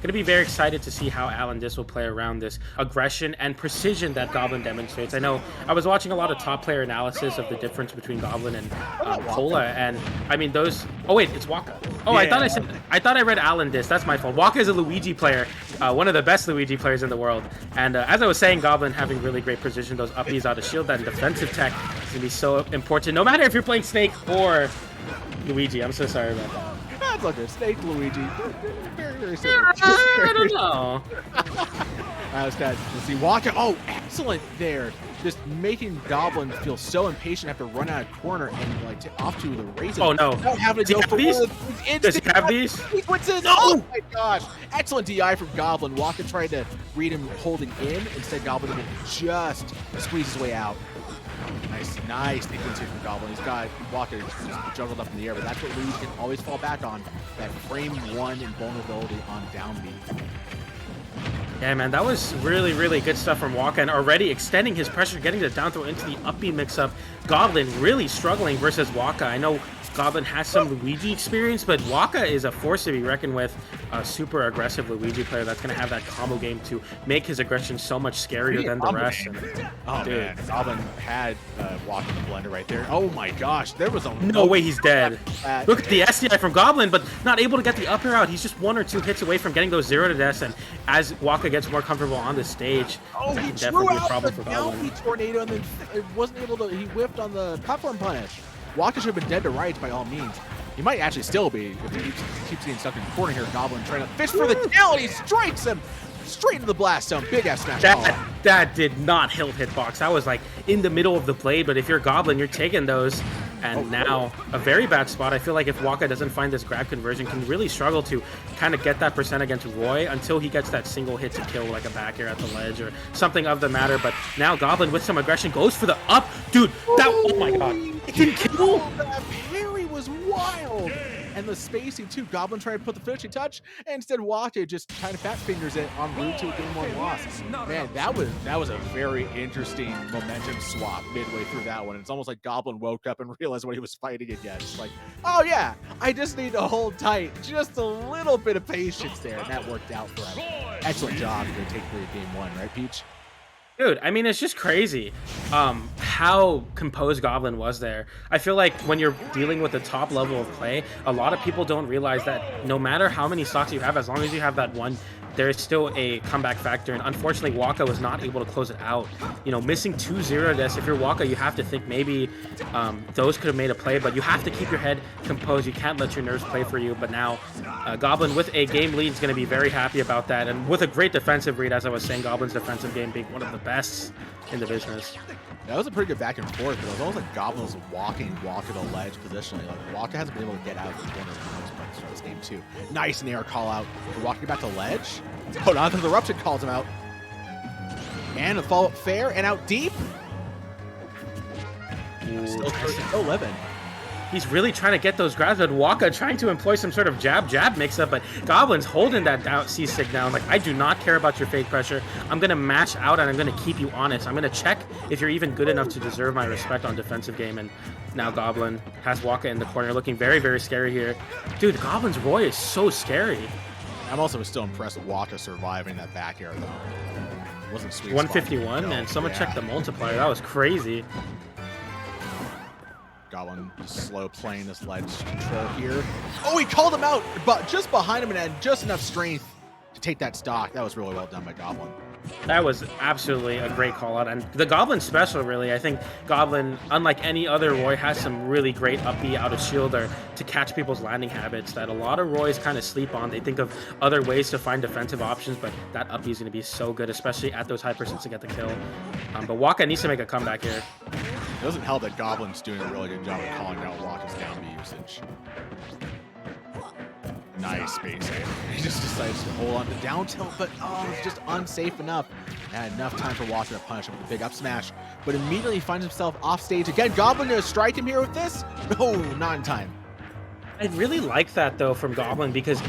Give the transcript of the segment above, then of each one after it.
Going to be very excited to see how Alan Dis will play around this aggression and precision that Goblin demonstrates. I know I was watching a lot of top player analysis of the difference between Goblin and Cola, and I mean those. Oh wait, it's WaKa. Oh, yeah. I thought I read Alan Dis. That's my fault. WaKa is a Luigi player, one of the best Luigi players in the world. And as I was saying, Goblin having really great precision, those uppies out of shield, that defensive tech is gonna be so important. No matter if you're playing Snake or Luigi. I'm so sorry about that. That's okay. Snake, Luigi, very, very similar. I don't know. I was kind of see WaKa. Oh, excellent there. Just making Goblin feel so impatient after run out of corner and like off to the races. Oh no! Not having to go for these? Does he have these? Sequences. No! Oh my gosh! Excellent DI from Goblin. WaKa tried to read him holding in. Instead, Goblin just squeezes his way out. Nice sequence here from Goblin. He's got WaKa just juggled up in the air, but that's what Luigi can always fall back on. That frame one invulnerability on down B. Yeah, man, that was really, really good stuff from WaKa, and already extending his pressure, getting the down throw into the up B mix-up. Goblin really struggling versus WaKa. I know Goblin has some Luigi experience, but WaKa is a force to be reckoned with. A super aggressive Luigi player that's going to have that combo game to make his aggression so much scarier than the rest. Oh, dude, man. Goblin had WaKa in the blender right there. Oh my gosh, there was a... No way he's dead. Look at the SDI from Goblin, but not able to get the up air out. He's just 1 or 2 hits away from getting those 0 to deaths, and as WaKa gets more comfortable on the stage, that can definitely be a problem for Goblin. Tornado, and then it wasn't able to... He whiffed on the platform punish. WaKa should have been dead to rights by all means. He might actually still be if he keeps getting stuck in the corner here. Goblin trying to fish for the kill, and he strikes him straight into the blast zone. Big F smash. That did not hitbox. That was like in the middle of the blade, but if you're Goblin, you're taking those. And now a very bad spot. I feel like if WaKa doesn't find this grab conversion, can really struggle to kind of get that percent against Roy until he gets that single hit to kill, like a back air at the ledge or something of the matter. But now Goblin with some aggression goes for the up. Dude, that, oh my god. It didn't kill? That parry was wild. And the spacing too. Goblin trying to put the finishing touch, and instead WaKa just kind of fat fingers it en route to a game 1 loss. Man, that was a very interesting momentum swap midway through that one. It's almost like Goblin woke up and realized what he was fighting against. Like, oh yeah, I just need to hold tight, just a little bit of patience there, and that worked out for him. Excellent job to take 3 of game 1, right, Peach? Dude, I mean, it's just crazy how composed Goblin was there. I feel like when you're dealing with the top level of play, a lot of people don't realize that no matter how many stocks you have, as long as you have that one, there is still a comeback factor. And unfortunately, WaKa was not able to close it out. You know, missing 2-0 deaths. If you're WaKa, you have to think maybe those could have made a play, but you have to keep your head composed. You can't let your nerves play for you. But now, Goblin with a game lead is going to be very happy about that. And with a great defensive read, as I was saying, Goblin's defensive game being one of the best in the business. That was a pretty good back and forth, but it was almost like Goblin was walking WaKa to ledge positionally. Like, WaKa hasn't been able to get out of the corner for the most part to start this game too. Nice nair call out. WaKa back to ledge. Oh, no, the eruption calls him out. And a follow-up fair and out deep. Still living. He's really trying to get those grabs, but WaKa trying to employ some sort of jab mix-up, but Goblin's holding that down C-stick down. Like, I do not care about your fake pressure. I'm going to match out, and I'm going to keep you honest. I'm going to check if you're even good enough to deserve my respect on defensive game. And now Goblin has WaKa in the corner, looking very, very scary here. Dude, Goblin's Roy is so scary. I'm also still impressed with WaKa surviving that back air, though. It wasn't sweet. 151, and someone checked the multiplier. That was crazy. Goblin slow playing this ledge control here. Oh, he called him out, but just behind him and had just enough strength to take that stock. That was really well done by Goblin. That was absolutely a great call out. And the Goblin special, really, I think Goblin, unlike any other Roy, has some really great up B out of shield or to catch people's landing habits that a lot of Roys kind of sleep on. They think of other ways to find defensive options, but that up B is going to be so good, especially at those high percents to get the kill. But WaKa needs to make a comeback here. It doesn't help that Goblin's doing a really good job of calling out WaKa's down B usage. Nice spacing. He just decides to hold on to down tilt, but it's just unsafe enough. And enough time for WaKa to punish him with a big up smash. But immediately he finds himself off stage again. Goblin gonna strike him here with this? No, not in time. I really like that though from Goblin because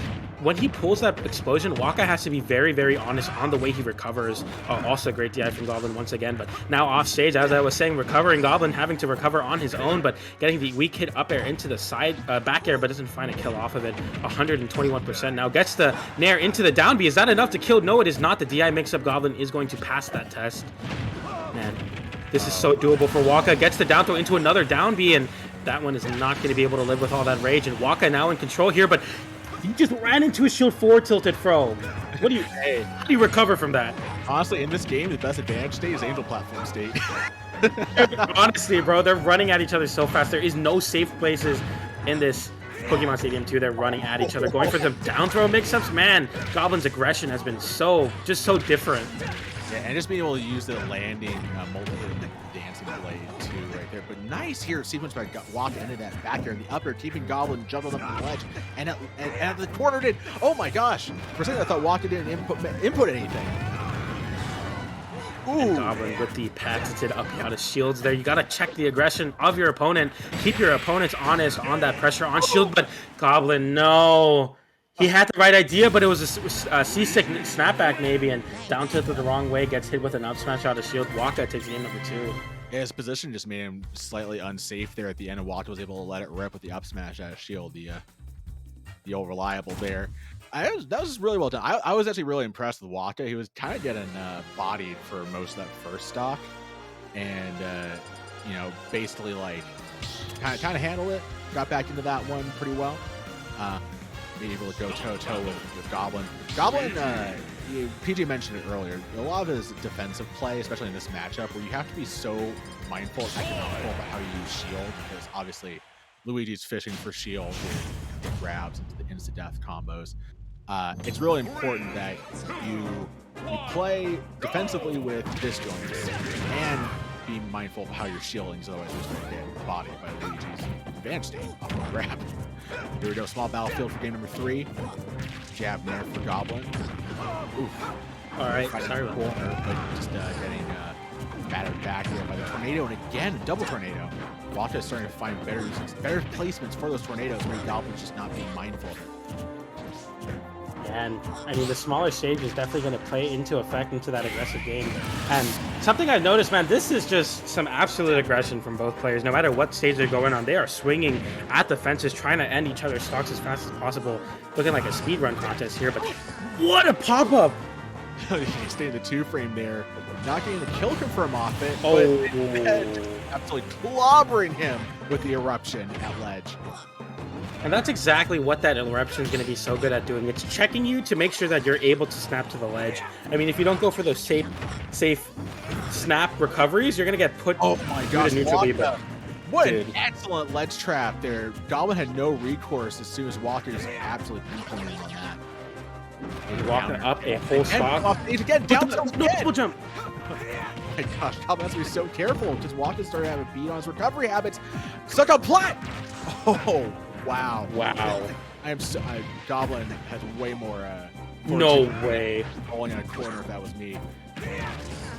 when he pulls that explosion, WaKa has to be very, very honest on the way he recovers. Also great DI from Goblin once again, but now off stage, as I was saying, recovering Goblin, having to recover on his own, but getting the weak hit up air into the side back air, but doesn't find a kill off of it. 121% now. Gets the Nair into the down B. Is that enough to kill? No, it is not. The DI mix-up Goblin is going to pass that test. Man, this is so doable for WaKa. Gets the down throw into another down B, and that one is not going to be able to live with all that rage. And WaKa now in control here, but he just ran into his shield forward tilted throw. What do you say? How do you recover from that? Honestly, in this game, the best advantage state is Angel Platform state. Honestly, bro, they're running at each other so fast. There is no safe places in this Pokemon Stadium 2. They're running at each other, going for some down throw mix-ups. Man, Goblin's aggression has been so different. Yeah, and just being able to use the landing multiple dancing blade too right there. But nice here sequence by WaKa into that back air and the up air, keeping Goblin juggled up on the ledge. And at the corner did, oh my gosh. For a second I thought WaKa didn't input anything. And Goblin with the patented up out of shields there. You got to check the aggression of your opponent. Keep your opponents honest on that pressure on shield. But Goblin, no. He had the right idea, but it was a C-stick snapback maybe, and down tilted the wrong way, gets hit with an up smash out of shield. WaKa takes game number 2. Yeah, his position just made him slightly unsafe there at the end, and WaKa was able to let it rip with the up smash out of shield, the old reliable there. That was really well done. I was actually really impressed with WaKa. He was kind of getting bodied for most of that first stock, and you know, basically like kind of handled it. Got back into that one pretty well. Being able to go toe-to-toe with Goblin. Goblin, PJ mentioned it earlier, a lot of his defensive play, especially in this matchup, where you have to be so mindful and economical about how you use shield, because obviously Luigi's fishing for shield with the grabs into the insta-death combos. It's really important that you play defensively with disjoints and be mindful of how you're shielding, so otherwise you're just going to get bodied by Luigi's advanced state off the grab. Here we go, small battlefield for game number 3. Jab there for Goblin. Oof. All right, sorry about that. But just getting battered back here by the tornado, and again, a double tornado. WaKa is starting to find better placements for those tornadoes, where Goblin's just not being mindful of it. And I mean, the smaller stage is definitely going to play into effect into that aggressive game. And something I've noticed, man, this is just some absolute aggression from both players. No matter what stage they're going on, they are swinging at the fences, trying to end each other's stocks as fast as possible. Looking like a speedrun contest here, but what a pop-up! He stayed in the 2-frame there, not getting the kill confirm off it, but absolutely clobbering him with the eruption at ledge. And that's exactly what that eruption is going to be so good at doing. It's checking you to make sure that you're able to snap to the ledge. I mean, if you don't go for those safe snap recoveries, you're going to get put oh my gosh, to neutral B. But what an excellent ledge trap there. Goblin had no recourse as soon as WaKa just absolutely implemented on that. And WaKa up a full stock. Again, down double jump. Oh my gosh, Goblin has to be so careful because WaKa started having a beat on his recovery habits. Stuck on plat! Oh, wow. Wow. Goblin has way more no way. Falling in a corner if that was me.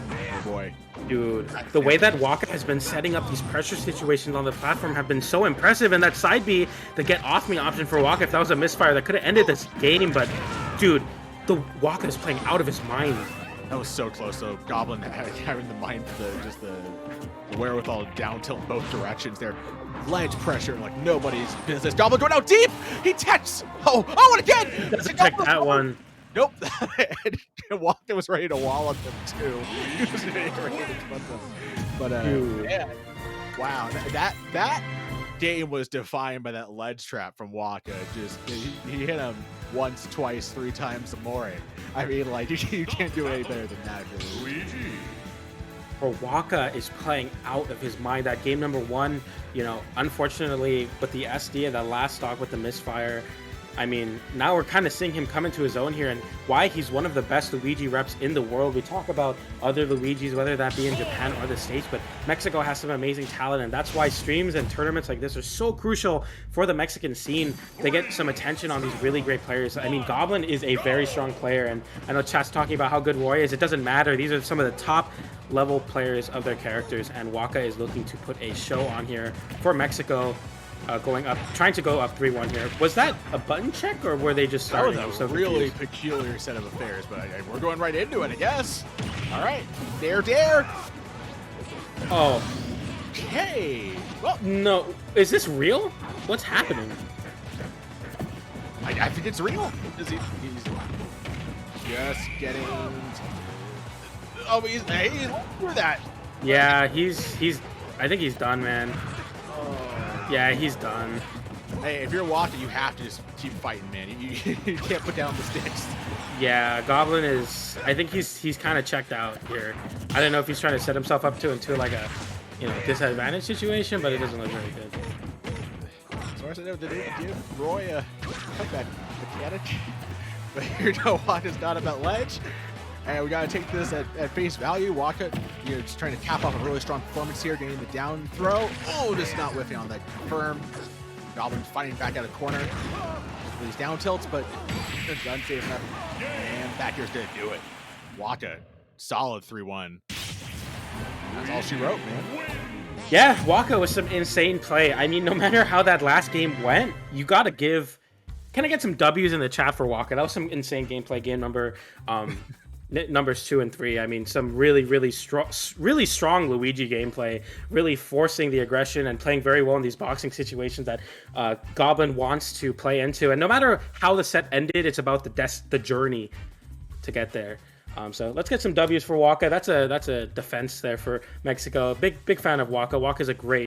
Oh boy. Dude, the way that WaKa has been setting up these pressure situations on the platform have been so impressive, and that side B, the get off me option for WaKa, if that was a misfire, that could have ended this game, but dude, the WaKa is playing out of his mind. That was so close, though. Goblin having the mind, the wherewithal to down tilt both directions there. Ledge pressure like nobody's business. Goblin going out deep! He techs! Oh, and again! Doesn't check that one. Nope. WaKa was ready to wall him too. He was ready to clip him. But yeah. Wow. That game was defined by that ledge trap from WaKa. Just he hit him once, twice, 3 times more. I mean, like you can't do any better than that. Luigi. Or WaKa is playing out of his mind. That game number 1, you know, unfortunately with the SD and that last stock with the misfire, I mean, now we're kind of seeing him come into his own here, and why he's one of the best Luigi reps in the world. We talk about other Luigis, whether that be in Japan or the States, but Mexico has some amazing talent, and that's why streams and tournaments like this are so crucial for the Mexican scene. They get some attention on these really great players. I mean, Goblin is a very strong player, and I know chat's talking about how good Roy is. It doesn't matter. These are some of the top level players of their characters, and WaKa is looking to put a show on here for Mexico. going up, trying to go up 3-1 here. Was that a button check, or were they just starting? That was a really peculiar set of affairs, but we're going right into it, I guess. All right, dare. Oh. Okay. Well, No. Is this real? What's happening? I think it's real. He's just getting. Oh, he's for that. Yeah, I think he's done, man. Yeah, he's done. Hey, if you're WaKa, you have to just keep fighting, man. You can't put down the sticks. Yeah, Goblin is. I think he's kind of checked out here. I don't know if he's trying to set himself up into like a, disadvantage situation, but it doesn't look very good. As far as I know, did they give Roy a comeback mechanic? But here, no, WaKa's not about ledge. And we got to take this at face value. WaKa, just trying to cap off a really strong performance here, getting the down throw. Oh, just not whiffing on that confirm. Goblin fighting back out of corner. These down tilts, but it's unsafe enough. And back here's going to do it. WaKa, solid 3-1. That's all she wrote, man. Yeah, WaKa was some insane play. I mean, no matter how that last game went, you got to give. Can I get some W's in the chat for WaKa? That was some insane gameplay. Game numbers 2 and 3. I mean, some really strong Luigi gameplay, really forcing the aggression and playing very well in these boxing situations that Goblin wants to play into. And no matter how the set ended, it's about the journey to get there. So let's get some W's for WaKa. That's a defense there for Mexico. Big fan of WaKa. WaKa's a great